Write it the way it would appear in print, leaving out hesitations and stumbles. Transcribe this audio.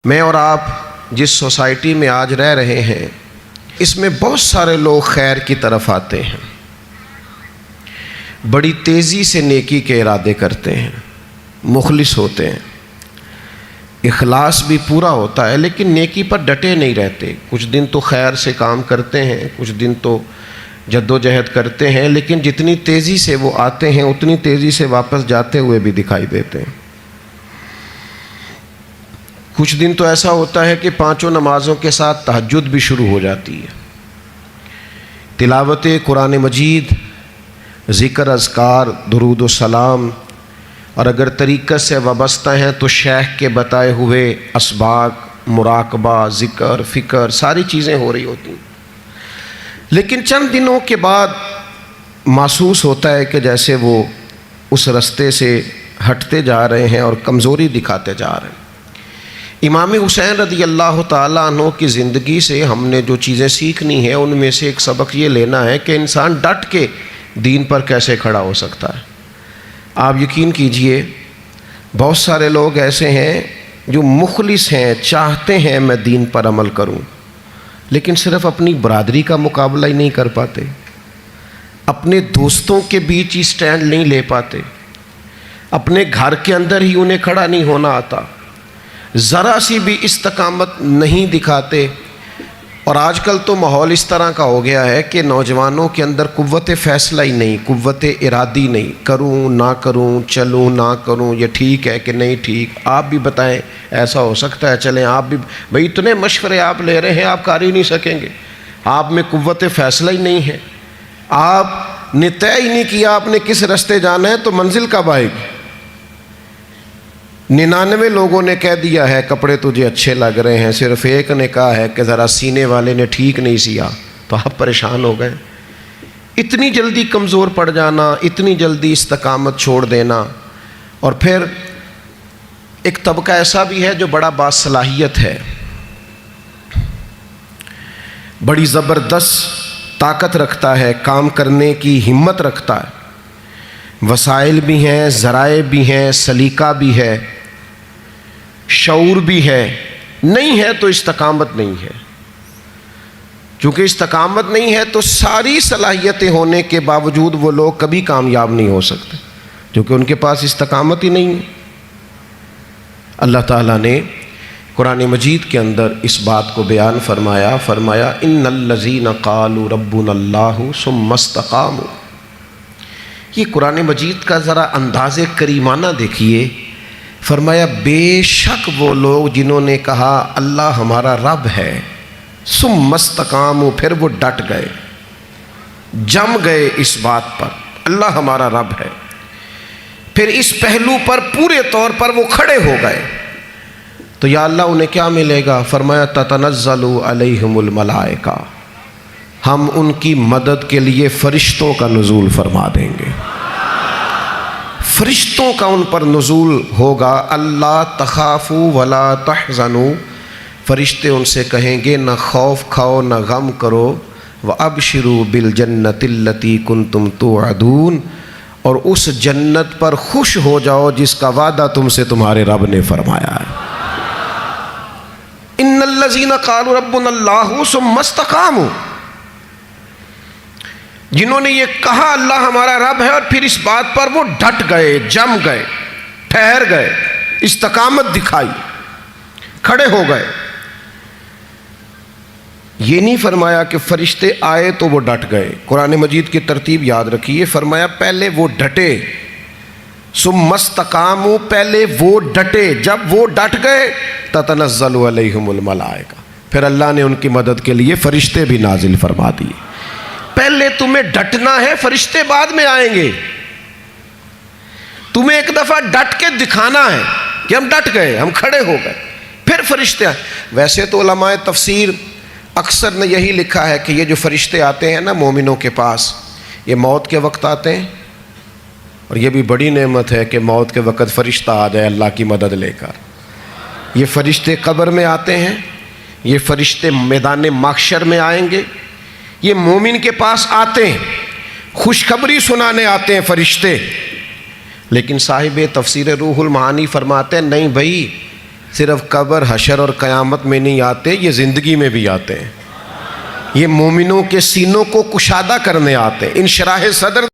میں اور آپ جس سوسائٹی میں آج رہ رہے ہیں اس میں بہت سارے لوگ خیر کی طرف آتے ہیں، بڑی تیزی سے نیکی کے ارادے کرتے ہیں، مخلص ہوتے ہیں، اخلاص بھی پورا ہوتا ہے، لیکن نیکی پر ڈٹے نہیں رہتے۔ کچھ دن تو خیر سے کام کرتے ہیں، کچھ دن تو جد و جہد کرتے ہیں، لیکن جتنی تیزی سے وہ آتے ہیں اتنی تیزی سے واپس جاتے ہوئے بھی دکھائی دیتے ہیں۔ کچھ دن تو ایسا ہوتا ہے کہ 5 نمازوں کے ساتھ تہجد بھی شروع ہو جاتی ہے، تلاوت قرآن مجید، ذکر، اذکار، درود و سلام، اور اگر طریقت سے وابستہ ہیں تو شیخ کے بتائے ہوئے اسباق، مراقبہ، ذکر، فکر، ساری چیزیں ہو رہی ہوتی ہیں۔ لیکن چند دنوں کے بعد محسوس ہوتا ہے کہ جیسے وہ اس رستے سے ہٹتے جا رہے ہیں اور کمزوری دکھاتے جا رہے ہیں۔ امام حسین رضی اللہ تعالیٰ عنہ کی زندگی سے ہم نے جو چیزیں سیکھنی ہیں ان میں سے ایک سبق یہ لینا ہے کہ انسان ڈٹ کے دین پر کیسے کھڑا ہو سکتا ہے۔ آپ یقین کیجئے بہت سارے لوگ ایسے ہیں جو مخلص ہیں، چاہتے ہیں میں دین پر عمل کروں، لیکن صرف اپنی برادری کا مقابلہ ہی نہیں کر پاتے، اپنے دوستوں کے بیچ ہی سٹینڈ نہیں لے پاتے، اپنے گھر کے اندر ہی انہیں کھڑا نہیں ہونا آتا، ذرا سی بھی استقامت نہیں دکھاتے۔ اور آج کل تو ماحول اس طرح کا ہو گیا ہے کہ نوجوانوں کے اندر قوت فیصلہ ہی نہیں، قوت ارادی نہیں، کروں نہ کروں، چلوں نہ کروں، یہ ٹھیک ہے کہ نہیں ٹھیک، آپ بھی بتائیں ایسا ہو سکتا ہے، چلیں آپ بھی، بھئی اتنے مشورے آپ لے رہے ہیں، آپ کر ہی نہیں سکیں گے، آپ میں قوت فیصلہ ہی نہیں ہے، آپ نے طے ہی نہیں کیا آپ نے کس رستے جانا ہے، تو منزل کب آئے گی؟ 99 لوگوں نے کہہ دیا ہے کپڑے تجھے اچھے لگ رہے ہیں، صرف ایک نے کہا ہے کہ ذرا سینے والے نے ٹھیک نہیں سیا، تو آپ پریشان ہو گئے۔ اتنی جلدی کمزور پڑ جانا، اتنی جلدی استقامت چھوڑ دینا۔ اور پھر ایک طبقہ ایسا بھی ہے جو بڑا باصلاحیت ہے، بڑی زبردست طاقت رکھتا ہے، کام کرنے کی ہمت رکھتا ہے، وسائل بھی ہیں، ذرائع بھی ہیں، سلیقہ بھی ہے، شعور بھی ہے، نہیں ہے تو استقامت نہیں ہے۔ چونکہ استقامت نہیں ہے تو ساری صلاحیتیں ہونے کے باوجود وہ لوگ کبھی کامیاب نہیں ہو سکتے، کیونکہ ان کے پاس استقامت ہی نہیں ہے۔ اللہ تعالیٰ نے قرآن مجید کے اندر اس بات کو بیان فرمایا ان الذین قالوا ربنا اللہ ثم استقاموا۔ یہ قرآن مجید کا ذرا انداز کریمانہ دیکھیے، فرمایا بے شک وہ لوگ جنہوں نے کہا اللہ ہمارا رب ہے، ثم استقاموا، پھر وہ ڈٹ گئے، جم گئے اس بات پر اللہ ہمارا رب ہے، پھر اس پہلو پر پورے طور پر وہ کھڑے ہو گئے، تو یا اللہ انہیں کیا ملے گا؟ فرمایا تتنزل علیہم الملائکہ، ہم ان کی مدد کے لیے فرشتوں کا نزول فرما دیں گے، فرشتوں کا ان پر نزول ہوگا۔ اللہ تخافوا ولا تحزنوا، فرشتے ان سے کہیں گے نہ خوف کھاؤ نہ غم کرو، وابشروا بالجنۃ التی کنتم توعدون، اور اس جنت پر خوش ہو جاؤ جس کا وعدہ تم سے تمہارے رب نے فرمایا ہے۔ ان الذین قالوا ربنا اللہ ثم استقاموا، جنہوں نے یہ کہا اللہ ہمارا رب ہے اور پھر اس بات پر وہ ڈٹ گئے، جم گئے، ٹھہر گئے، استقامت دکھائی، کھڑے ہو گئے۔ یہ نہیں فرمایا کہ فرشتے آئے تو وہ ڈٹ گئے، قرآن مجید کی ترتیب یاد رکھیے، فرمایا پہلے وہ ڈٹے، ثم استقاموا، پہلے وہ ڈٹے، جب وہ ڈٹ گئے تتنزل علیہم الملائکہ، پھر اللہ نے ان کی مدد کے لیے فرشتے بھی نازل فرما دیے۔ پہلے تمہیں ڈٹنا ہے، فرشتے بعد میں آئیں گے، تمہیں ایک دفعہ ڈٹ کے دکھانا ہے کہ ہم ڈٹ گئے، ہم کھڑے ہو گئے، پھر فرشتے آئیں۔ ویسے تو علماء تفسیر اکثر نے یہی لکھا ہے کہ یہ جو فرشتے آتے ہیں نا مومنوں کے پاس، یہ موت کے وقت آتے ہیں، اور یہ بھی بڑی نعمت ہے کہ موت کے وقت فرشتہ آ جائے اللہ کی مدد لے کر۔ یہ فرشتے قبر میں آتے ہیں، یہ فرشتے میدان محشر میں آئیں گے، یہ مومن کے پاس آتے ہیں، خوشخبری سنانے آتے ہیں فرشتے۔ لیکن صاحب تفسیر روح المعانی فرماتے ہیں نہیں بھائی، صرف قبر حشر اور قیامت میں نہیں آتے، یہ زندگی میں بھی آتے ہیں، یہ مومنوں کے سینوں کو کشادہ کرنے آتے ہیں، انشراح صدر